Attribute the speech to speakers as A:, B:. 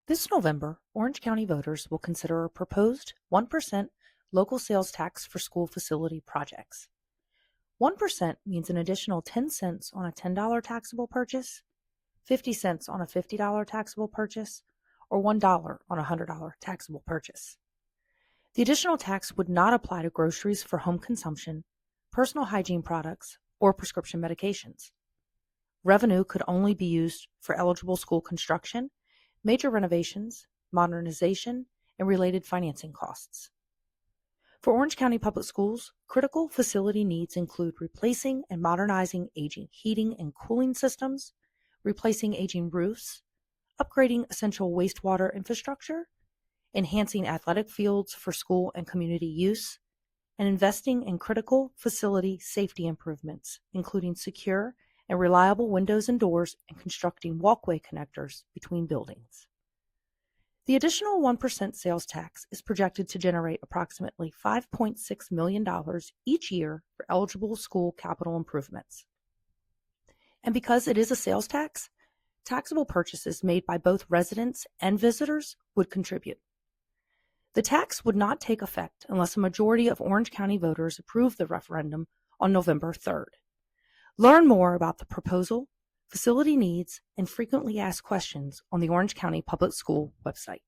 A: This November, Orange County voters will consider a proposed 1% local sales tax for school facility projects. 1% means an additional 10 cents on a $10 taxable purchase, 50 cents on a $50 taxable purchase, or $1 on a $100 taxable purchase. The additional tax would not apply to groceries for home consumption, personal hygiene products, or prescription medications. Revenue could only be used for eligible school construction, major renovations, modernization, and related financing costs. For Orange County Public Schools, critical facility needs include replacing and modernizing aging heating and cooling systems, replacing aging roofs, upgrading essential wastewater infrastructure, enhancing athletic fields for school and community use, and investing in critical facility safety improvements, including secure and reliable windows and doors and constructing walkway connectors between buildings. The additional 1% sales tax is projected to generate approximately $5.6 million each year for eligible school capital improvements. And because it is a sales tax, taxable purchases made by both residents and visitors would contribute. The tax would not take effect unless a majority of Orange County voters approve the referendum on November 3rd. Learn more about the proposal, facility needs, and frequently asked questions on the Orange County Public School website.